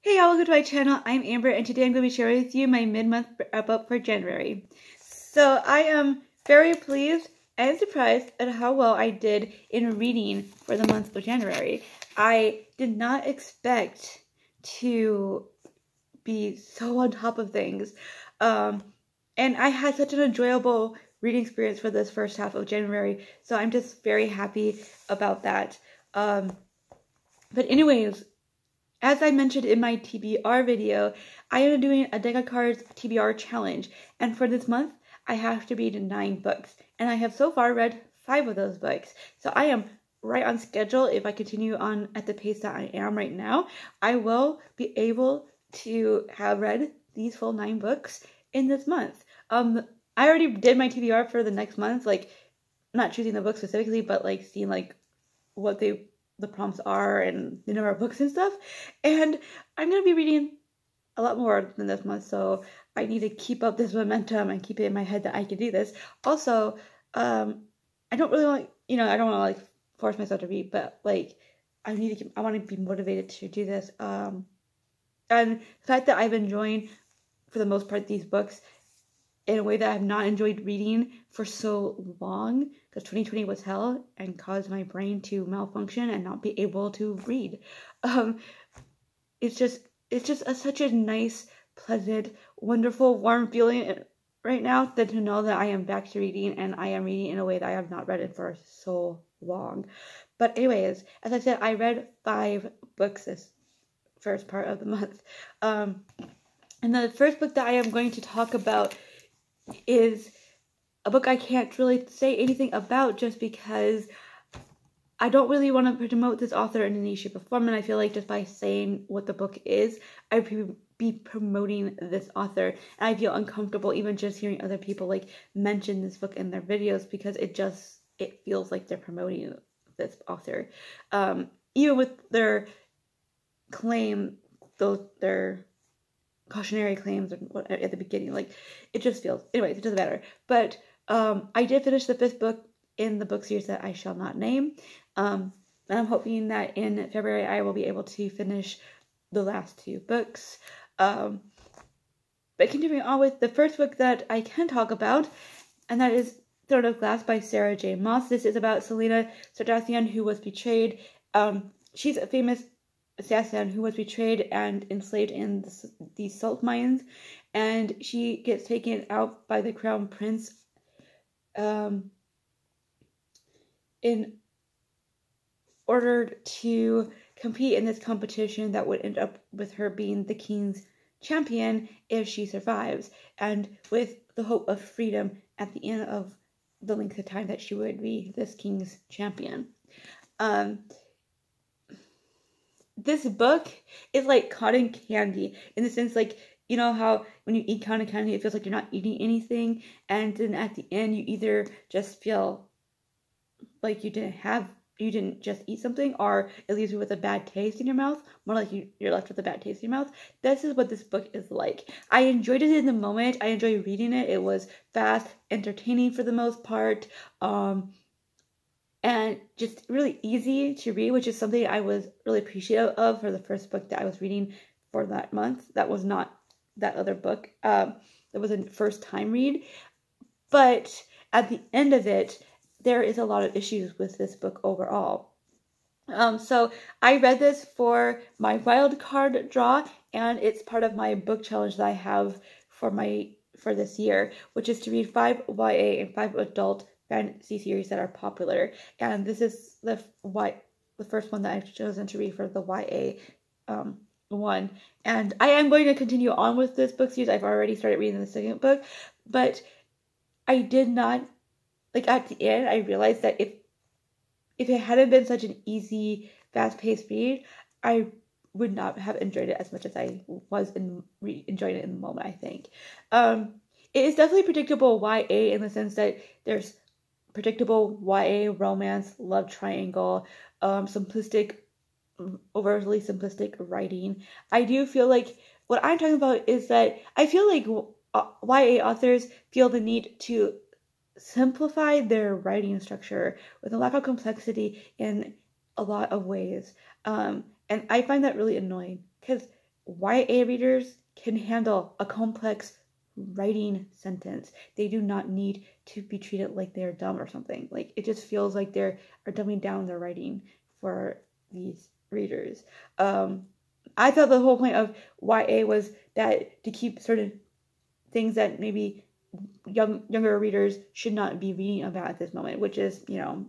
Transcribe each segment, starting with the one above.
Hey y'all, welcome to my channel. I'm Amber and today I'm going to be sharing with you my mid-month wrap-up for January. So I am very pleased and surprised at how well I did in reading for the month of January. I did not expect to be so on top of things. And I had such an enjoyable reading experience for this first half of January, so I'm just very happy about that. But anyways, as I mentioned in my TBR video, I am doing a deck of cards TBR challenge, and for this month, I have to read 9 books, and I have so far read 5 of those books. So I am right on schedule. If I continue on at the pace that I am right now, I will be able to have read these full 9 books in this month. I already did my TBR for the next month, like not choosing the book specifically, but like seeing like what the prompts are and the number of books and stuff. And I'm going to be reading a lot more than this month, so I need to keep up this momentum and keep it in my head that I can do this. Also, I don't really want, I don't want to like force myself to read, but like I want to be motivated to do this. And the fact that I've been enjoying, for the most part, these books in a way that I have not enjoyed reading for so long, because 2020 was hell and caused my brain to malfunction and not be able to read. It's just such a nice, pleasant, wonderful, warm feeling right now that to know that I am back to reading, and I am reading in a way that I have not read it for so long. But anyways, as I said, I read 5 books this first part of the month. And the first book that I am going to talk about is a book I can't really say anything about just because I don't really want to promote this author in any shape or form, and I feel like just by saying what the book is, I'd be promoting this author, and I feel uncomfortable even just hearing other people like mention this book in their videos because it feels like they're promoting this author. Even with their claim, their cautionary claims at the beginning, like it just feels, anyways, it doesn't matter. But I did finish the 5th book in the book series that I shall not name, and I'm hoping that in February I will be able to finish the last 2 books. But continuing on with the first book that I can talk about, and that is Throne of Glass by Sarah J. Maas. This is about Selena Sardathian, who was betrayed. She's a famous assassin who was betrayed and enslaved in the salt mines, and she gets taken out by the crown prince in order to compete in this competition that would end up with her being the king's champion if she survives, and with the hope of freedom at the end of the length of time that she would be this king's champion. This book is like cotton candy in the sense, like, you know how when you eat cotton candy, it feels like you're not eating anything, and then at the end, you either just feel like you didn't just eat something, or it leaves you with a bad taste in your mouth, more like you're left with a bad taste in your mouth. This is what this book is like. I enjoyed it in the moment. I enjoyed reading it. It was fast, entertaining for the most part, and just really easy to read, which is something I was really appreciative of for the first book that I was reading for that month. That was not that other book. That was a first time read. But at the end of it, there is a lot of issues with this book overall. So I read this for my wild card draw, and it's part of my book challenge that I have for this year, which is to read 5 YA and 5 adult fantasy series that are popular, and this is the first one that I've chosen to read for the YA one, and I am going to continue on with this book series. I've already started reading the 2nd book, but I did not, like, at the end I realized that if it hadn't been such an easy, fast-paced read, I would not have enjoyed it as much as I was enjoying it in the moment, I think. It is definitely predictable YA in the sense that there's predictable YA romance, love triangle, overly simplistic writing. I do feel like what I'm talking about is that I feel like YA authors feel the need to simplify their writing structure with a lack of complexity in a lot of ways. And I find that really annoying because YA readers can handle a complex writing sentence. They do not need to be treated like they're dumb or something. Like, it just feels like they're dumbing down their writing for these readers. I thought the whole point of YA was that to keep certain things that maybe younger readers should not be reading about at this moment, which is, you know,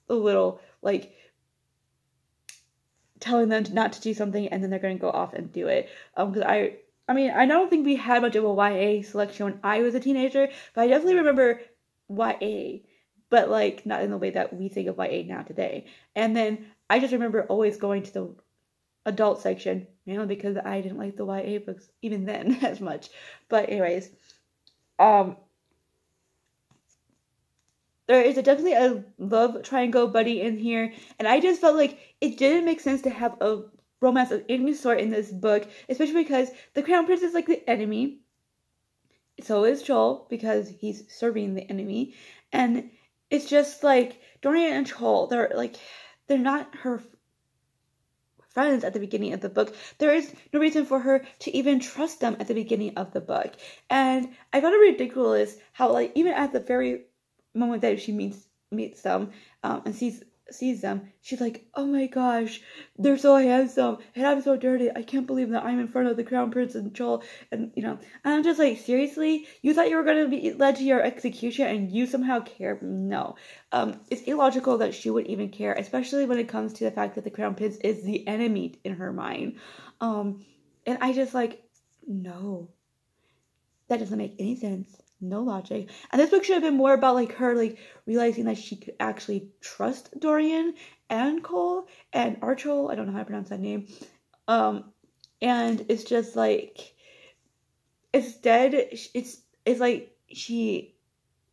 a little like telling them not to do something and then they're going to go off and do it. Because I mean, I don't think we had much of a YA selection when I was a teenager, but I definitely remember YA, but like not in the way that we think of YA now today. And then I just remember always going to the adult section, you know, because I didn't like the YA books even then as much. But anyways, there is definitely a love triangle buddy in here, and I just felt like it didn't make sense to have a romance of any sort in this book, especially because the Crown Prince is like the enemy. So is Joel, because he's serving the enemy. And it's just like Dorian and Joel, they're not her friends at the beginning of the book. There is no reason for her to even trust them at the beginning of the book. And I found it ridiculous how, like, even at the very moment that she meets them and sees them, she's like, oh my gosh, they're so handsome and I'm so dirty. I can't believe that I'm in front of the Crown Prince and Joel, and you know, and I'm just like, seriously, you thought you were going to be led to your execution and you somehow care? No. It's illogical that she would even care, especially when it comes to the fact that the Crown Prince is the enemy in her mind. And I just like, no, that doesn't make any sense. No logic. And this book should have been more about like her like realizing that she could actually trust Dorian and Cole and Archol. I don't know how to pronounce that name. And it's just like, instead it's like she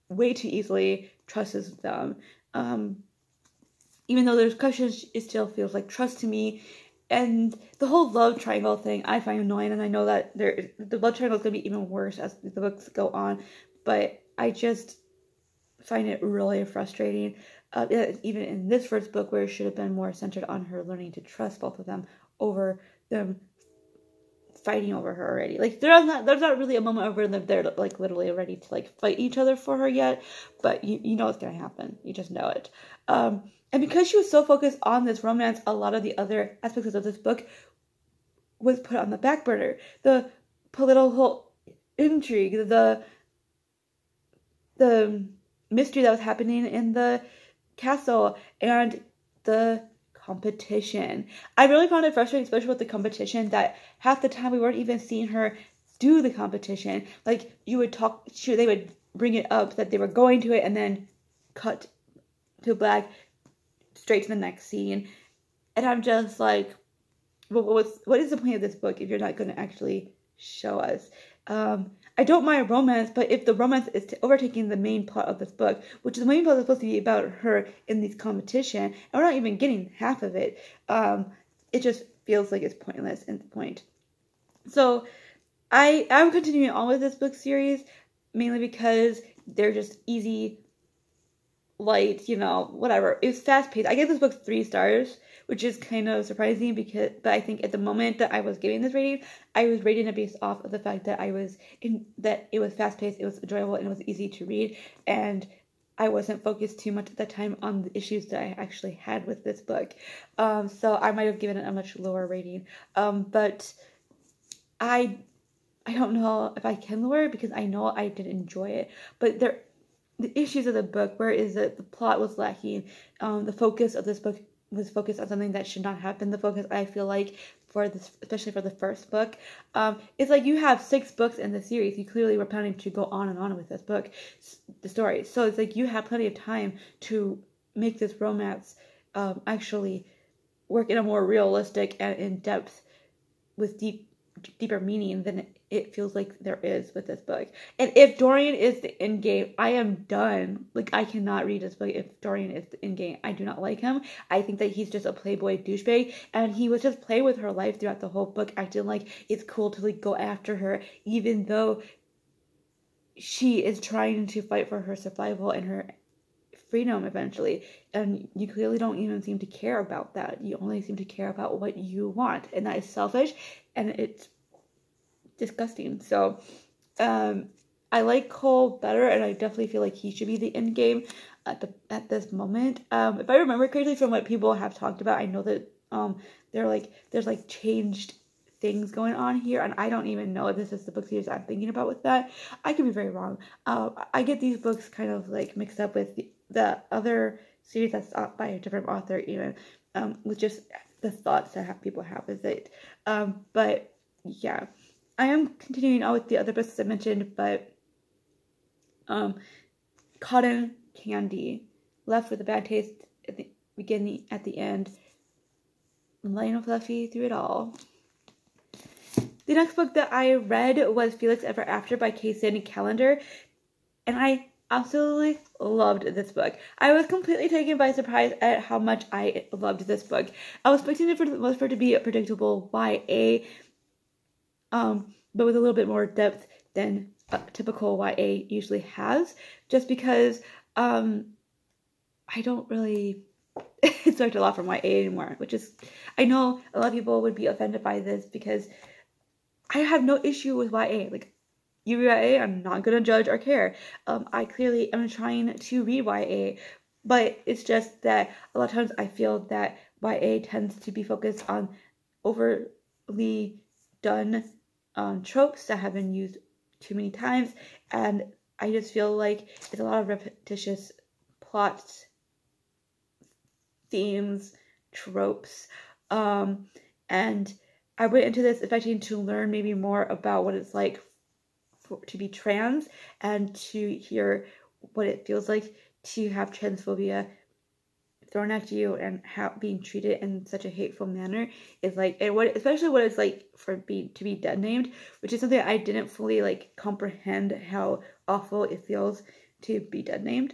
way too easily trusts them. Even though there's questions, it still feels like trust to me. And the whole love triangle thing I find annoying, and I know that the love triangle is going to be even worse as the books go on, but I just find it really frustrating. Even in this first book, where it should have been more centered on her learning to trust both of them over them fighting over her already. Like, there's not really a moment over them they're like literally ready to like fight each other for her yet, but you know it's going to happen. You just know it. And because she was so focused on this romance, a lot of the other aspects of this book was put on the back burner. The political intrigue, the mystery that was happening in the castle, and the competition. I really found it frustrating, especially with the competition, that half the time we weren't even seeing her do the competition. Like, they would bring it up that they were going to it and then cut to black, straight to the next scene. And I'm just like, what is the point of this book if you're not going to actually show us? I don't mind romance, but if the romance is overtaking the main plot of this book, which the main plot is supposed to be about her in this competition, and we're not even getting half of it, it just feels like it's pointless at the point. So I'm continuing on with this book series, mainly because they're just easy, light, you know, whatever. It's fast paced. I gave this book 3 stars, which is kind of surprising but I think at the moment that I was giving this rating, I was rating it based off of the fact that that it was fast paced, it was enjoyable, and it was easy to read, and I wasn't focused too much at that time on the issues that I actually had with this book. So I might have given it a much lower rating. But I don't know if I can lower it because I know I did enjoy it. But the issues of the book, where is it? The plot was lacking. The focus of this book was focused on something that should not have been the focus, I feel like, for this, especially for the first book. It's like you have 6 books in the series. You clearly were planning to go on and on with this book, the story. So it's like you have plenty of time to make this romance actually work in a more realistic and in-depth, with deeper meaning than it feels like there is with this book. And if Dorian is the end game, I am done. Like, I cannot read this book if Dorian is the end game. I do not like him. I think that he's just a playboy douchebag, and he was just playing with her life throughout the whole book, acting like it's cool to like go after her, even though she is trying to fight for her survival and her freedom eventually, and you clearly don't even seem to care about that. You only seem to care about what you want, and that is selfish, and it's disgusting. So I like Cole better, and I definitely feel like he should be the end game at this moment. If I remember correctly from what people have talked about, I know that there's like changed things going on here, and I don't even know if this is the book series I'm thinking about with that. I could be very wrong. I get these books kind of like mixed up with the other series that's by a different author, even with just the thoughts that people have with it. But yeah, I am continuing on with the other books I mentioned, but Cotton Candy, left with a bad taste at the beginning, at the end. Lionel Fluffy through it all. The next book that I read was Felix Ever After by Kay Sandy Callender, and I absolutely loved this book. I was completely taken by surprise at how much I loved this book. I was expecting it for it to be a predictable YA, but with a little bit more depth than a typical YA usually has, just because I don't really expect a lot from YA anymore, which is, I know a lot of people would be offended by this because I have no issue with YA. Like, you read YA, I'm not going to judge or care. I clearly am trying to read YA, but it's just that a lot of times I feel that YA tends to be focused on overly done tropes that have been used too many times, and I just feel like it's a lot of repetitious plots, themes, tropes, and I went into this expecting to learn maybe more about what it's like to be trans, and to hear what it feels like to have transphobia thrown at you, and how being treated in such a hateful manner is like, and what, especially what it's like for to be dead named, which is something I didn't fully like comprehend, how awful it feels to be dead named.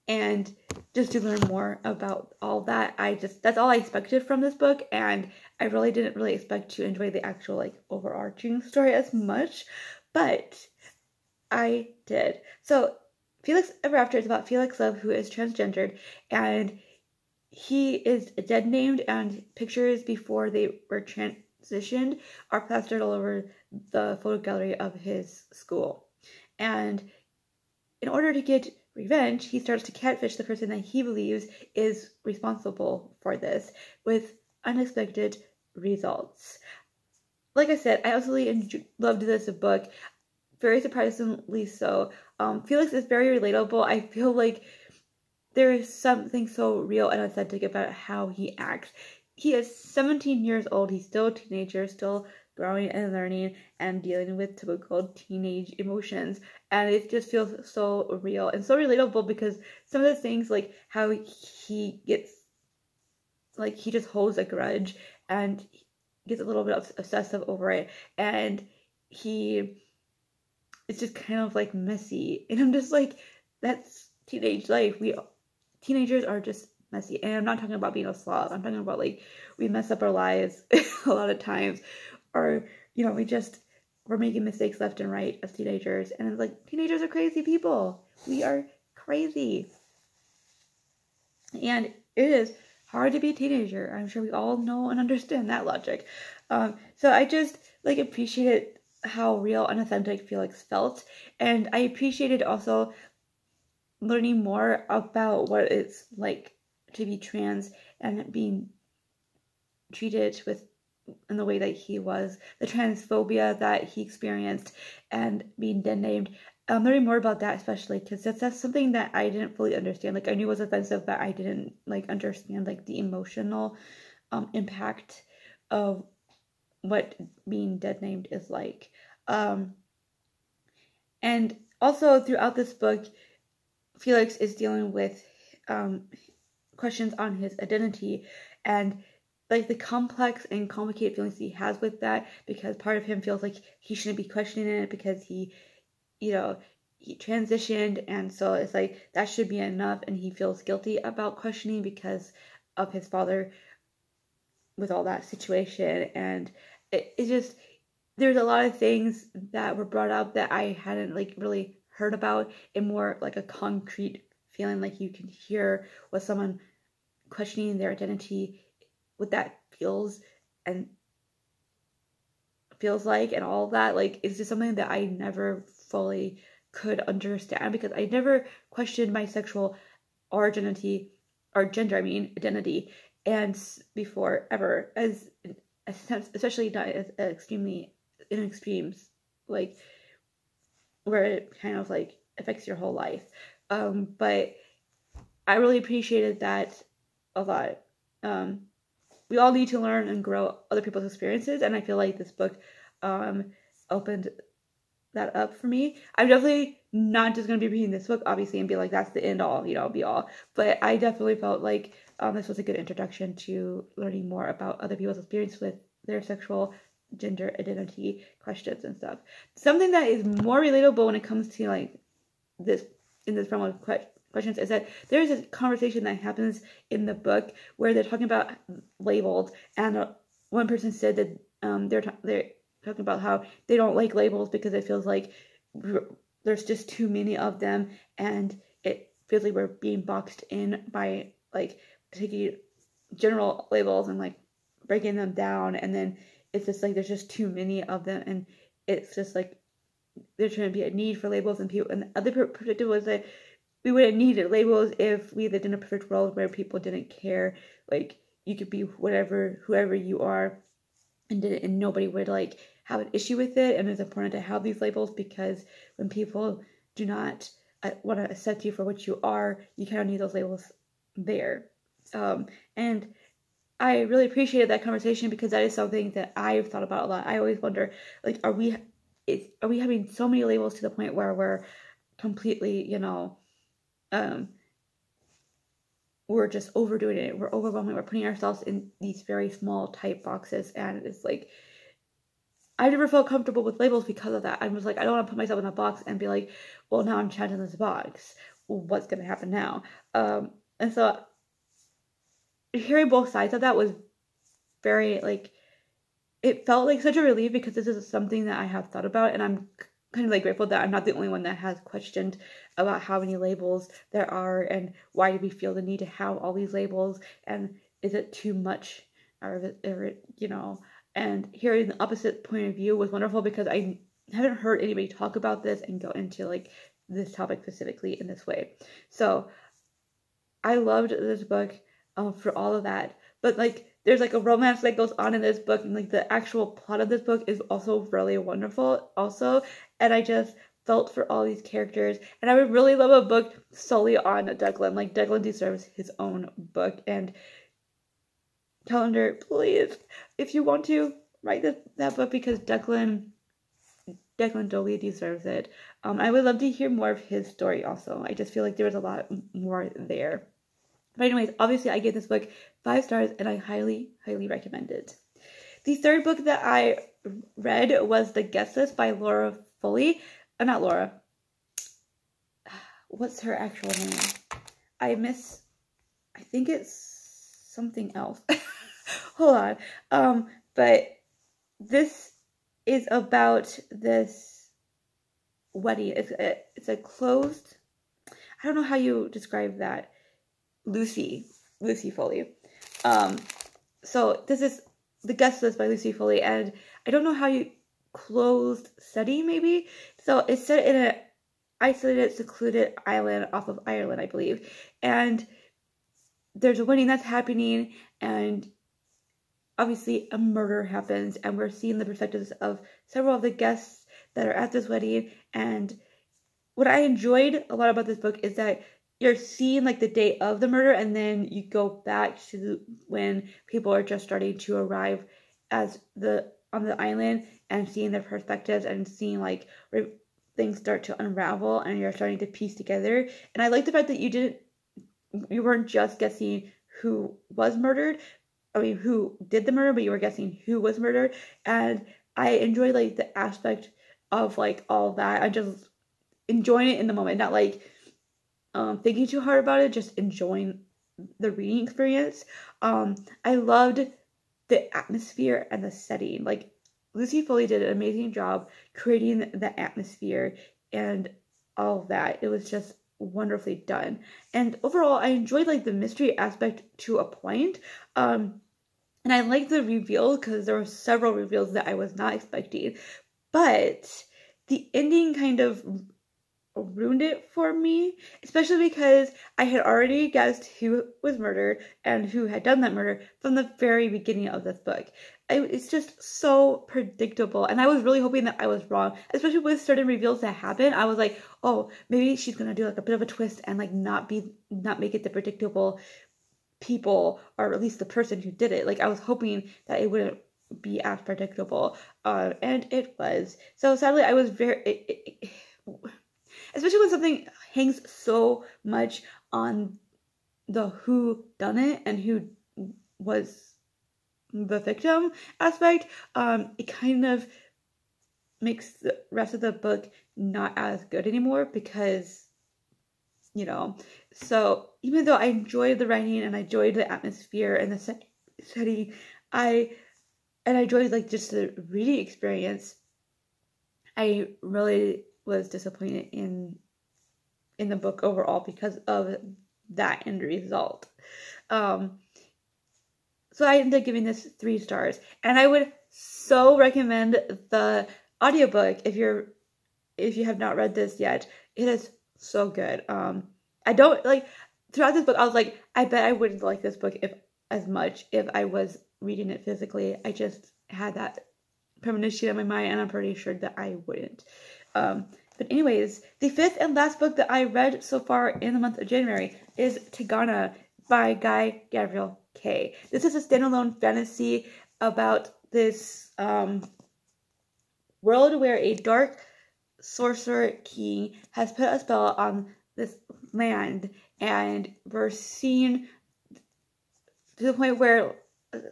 And just to learn more about all that, that's all I expected from this book, and I really didn't really expect to enjoy the actual like overarching story as much, but I did. So Felix Ever After is about Felix Love, who is transgendered, and he is dead named, and pictures before they were transitioned are plastered all over the photo gallery of his school. And in order to get revenge, he starts to catfish the person that he believes is responsible for this, with unexpected results. Like I said, I absolutely loved this book, very surprisingly so. Felix is very relatable. I feel like there is something so real and authentic about how he acts. He is 17 years old. He's still a teenager, still growing and learning and dealing with typical teenage emotions. And it just feels so real and so relatable, because some of the things, like how he gets, like, he just holds a grudge and gets a little bit obsessive over it. And it's just kind of like messy. And I'm just like, that's teenage life. Teenagers are just messy. And I'm not talking about being a slob. I'm talking about, like, we mess up our lives a lot of times. Or, you know, we're making mistakes left and right as teenagers. And it's like, teenagers are crazy people. We are crazy. And it is hard to be a teenager. I'm sure we all know and understand that logic. So I just, like, appreciated how real and authentic Felix felt. And I appreciated also learning more about what it's like to be trans and being treated in the way that he was, the transphobia that he experienced, and being dead named. Learning more about that, especially because that's something that I didn't fully understand. Like, I knew it was offensive, but I didn't like understand like the emotional impact of what being dead named is like. And also throughout this book, Felix is dealing with questions on his identity, and like the complex and complicated feelings he has with that, because part of him feels like he shouldn't be questioning it because he transitioned, and so it's like that should be enough, and he feels guilty about questioning because of his father with all that situation. And it just, there's a lot of things that were brought up that I hadn't like really heard about in more like a concrete feeling, like you can hear what someone questioning their identity, what that feels, and feels like and all of that, like, is just something that I never fully could understand, because I never questioned my sexual identity, or gender, identity, and before ever, as a sense, especially not as extremely in extremes, like where it kind of like affects your whole life. But I really appreciated that a lot. We all need to learn and grow other people's experiences, and I feel like this book opened that up for me. I'm definitely not just going to be reading this book, obviously, and be like, that's the end all, be all. But I definitely felt like this was a good introduction to learning more about other people's experience with their sexual gender identity questions and stuff. Something that is more relatable when it comes to like this, in this realm of questions, is that there's a conversation that happens in the book where they're talking about labels, and one person said that they're talking about how they don't like labels because it feels like there's just too many of them, and it feels like we're being boxed in by like taking general labels and like breaking them down, and then it's just like there's just too many of them, and it's just like there's trying to be a need for labels, and people, and the other perspective was that we wouldn't need labels if we lived in a perfect world where people didn't care, like you could be whoever you are, and nobody would like have an issue with it. And it's important to have these labels, because when people do not want to accept you for what you are, you kind of need those labels there. And I really appreciated that conversation, because that is something that I've thought about a lot. I always wonder, like, are we having so many labels to the point where we're completely, we're just overdoing it. We're overwhelming. We're putting ourselves in these very small, tight boxes, and it's like, I never felt comfortable with labels because of that. I was like, I don't want to put myself in a box and be like, well, now I'm trapped in this box. What's going to happen now? And so hearing both sides of that was very, like, it felt like such a relief, because this is something that I have thought about, and I'm kind of like grateful that I'm not the only one that has questioned about how many labels there are, and why do we feel the need to have all these labels, and is it too much, or and hearing the opposite point of view was wonderful, because I haven't heard anybody talk about this and go into like this topic specifically in this way. So I loved this book for all of that. But like, there's like a romance that goes on in this book, and like the actual plot of this book is also really wonderful also. And I just felt for all these characters, and I would really love a book solely on Declan. Like, Declan deserves his own book. And Calendar, please, if you want to write that book, because Declan totally deserves it. I would love to hear more of his story also. I just feel like there was a lot more there. But anyways, obviously I gave this book 5 stars, and I highly, highly recommend it. The third book that I read was The Guest List by Laura Foley. Not Laura. What's her actual name? I think it's something else. Hold on. But this is about this wedding. It's a closed, I don't know how you describe that. Lucy Foley. So this is The Guest List by Lucy Foley, and I don't know how you closed setting, maybe. So it's set in an isolated, secluded island off of Ireland, I believe. And there's a wedding that's happening, and obviously a murder happens, and we're seeing the perspectives of several of the guests that are at this wedding. And what I enjoyed a lot about this book is that you're seeing like the day of the murder, and then you go back to when people are just starting to arrive on the island, and seeing their perspectives, and seeing like where things start to unravel, and you're starting to piece together. And I like the fact that you weren't just guessing who was murdered, who did the murder, but you were guessing who was murdered. And I enjoyed like the aspect of like all that. I just enjoying it in the moment, not like thinking too hard about it, just enjoying the reading experience. I loved the atmosphere and the setting. Like, Lucy Foley did an amazing job creating the atmosphere and all of that. It was just wonderfully done. And overall, I enjoyed like the mystery aspect to a point. And I liked the reveal because there were several reveals that I was not expecting. But the ending kind of ruined it for me, especially because I had already guessed who was murdered and who had done that murder from the very beginning of this book. It's just so predictable, and I was really hoping that I was wrong, especially with certain reveals that happen. I was like, oh, maybe she's gonna do like a bit of a twist and like not make it the predictable people, or at least the person who did it. Like, I was hoping that it wouldn't be as predictable, and it was. So sadly, I was especially when something hangs so much on the who done it and who was the victim aspect, it kind of makes the rest of the book not as good anymore, because, you know, so even though I enjoyed the writing and I enjoyed the atmosphere and the setting, I enjoyed like just the reading experience, I really was disappointed in the book overall because of that end result. So I ended up giving this 3 stars, and I would so recommend the audiobook if you have not read this yet. It is so good. I don't like, throughout this book I was like, I bet I wouldn't like this book as much if I was reading it physically. I just had that premonition in my mind, and I'm pretty sure that I wouldn't. But anyways, the 5th and last book that I read so far in the month of January is Tigana by Guy Gavriel Kay. This is a standalone fantasy about this world where a dark sorcerer king has put a spell on this land, and we're seeing to the point where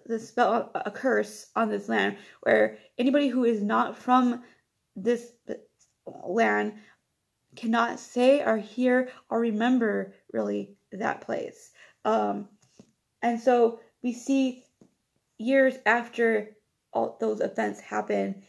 the spell, a curse on this land, where anybody who is not from this land cannot say or hear or remember really that place. And so we see years after all those events happen,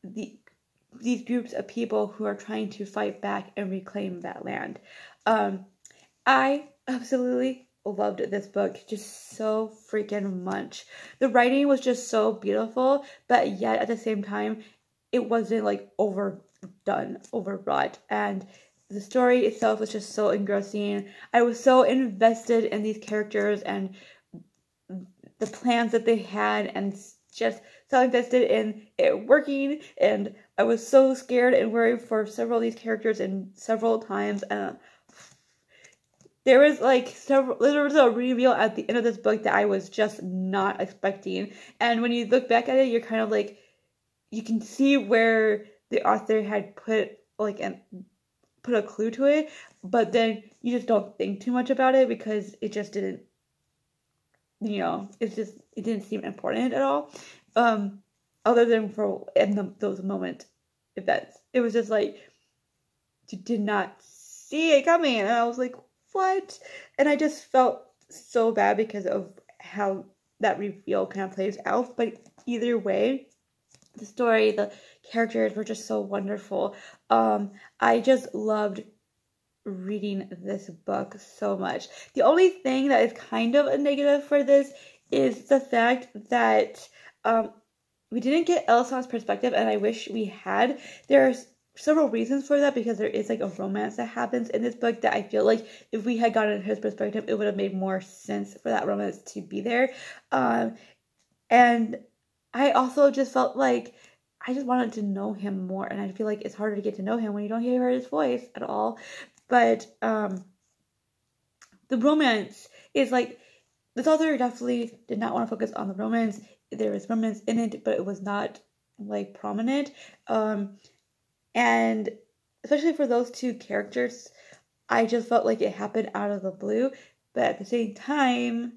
these groups of people who are trying to fight back and reclaim that land. I absolutely loved this book just so freaking much. The writing was just so beautiful, but yet at the same time, it wasn't like overwrought, and the story itself was just so engrossing. I was so invested in these characters and the plans that they had, and just so invested in it working, and I was so scared and worried for several of these characters and several times, and there was a reveal at the end of this book that I was just not expecting, and when you look back at it, you're kind of like, you can see where the author had put a clue to it, but then you just don't think too much about it because it just didn't, it didn't seem important at all, other than for those moment events. It was just like, you did not see it coming, and I was like, what? And I just felt so bad because of how that reveal kind of plays out, but either way, the story, the characters were just so wonderful. I just loved reading this book so much. The only thing that is kind of a negative for this is the fact that we didn't get Elisabeth's perspective, and I wish we had. There's several reasons for that, because there is like a romance that happens in this book that I feel like if we had gotten his perspective, it would have made more sense for that romance to be there. And I also just felt like I just wanted to know him more, and I feel like it's harder to get to know him when you don't hear his voice at all. But the romance is like, this author definitely did not want to focus on the romance. There was romance in it, but it was not like prominent. And especially for those 2 characters, I just felt like it happened out of the blue. But at the same time,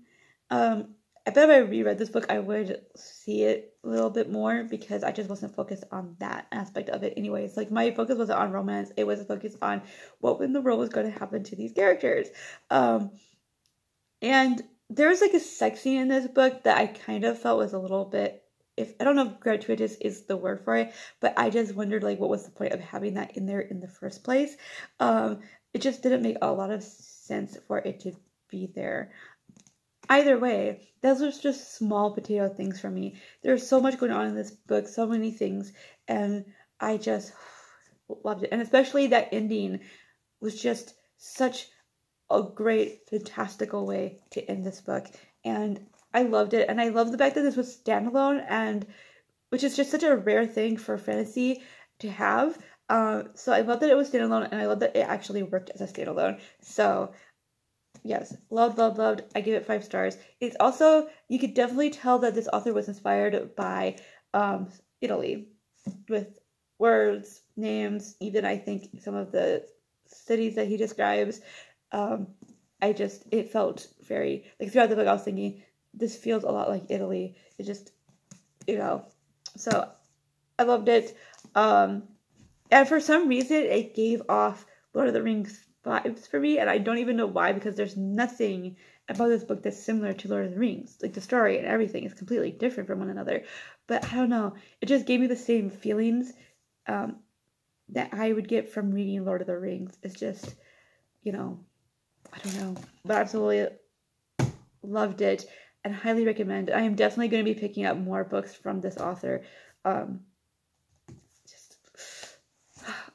I bet if I reread this book, I would see it a little bit more, because I just wasn't focused on that aspect of it anyways. Like, my focus wasn't on romance. It was focused on what in the world was going to happen to these characters. And there was like a sex scene in this book that I kind of felt was a little bit, I don't know if gratuitous is the word for it, but I just wondered like, what was the point of having that in there in the first place? It just didn't make a lot of sense for it to be there. either way, those are just small potato things for me. There's so much going on in this book, so many things, and I just loved it. And especially that ending was just such a great, fantastical way to end this book. And I loved it. And I love the fact that this was standalone, and which is just such a rare thing for fantasy to have. So I love that it was standalone, and I love that it actually worked as a standalone. So yes, loved, loved, loved. I give it 5 stars. It's also, you could definitely tell that this author was inspired by Italy, with words, names, even I think some of the cities that he describes. It felt very, like throughout the book I was thinking, this feels a lot like Italy. It just, so I loved it. And for some reason it gave off Lord of the Rings vibes for me, and I don't even know why, because there's nothing about this book that's similar to Lord of the Rings. Like the story and everything is completely different from one another. But I don't know, it just gave me the same feelings that I would get from reading Lord of the Rings. It's just, I don't know. But I absolutely loved it and highly recommend. I am definitely going to be picking up more books from this author.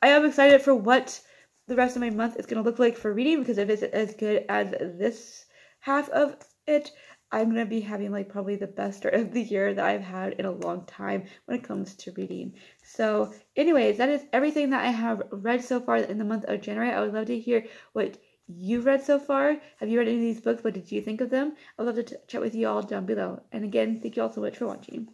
I am excited for what the rest of my month is going to look like for reading, because if it's as good as this half of it, I'm going to be having like probably the best start of the year that I've had in a long time when it comes to reading. So anyways, that is everything that I have read so far in the month of January. I would love to hear what you've read so far. Have you read any of these books? What did you think of them? I'd love to chat with you all down below. And again, thank you all so much for watching.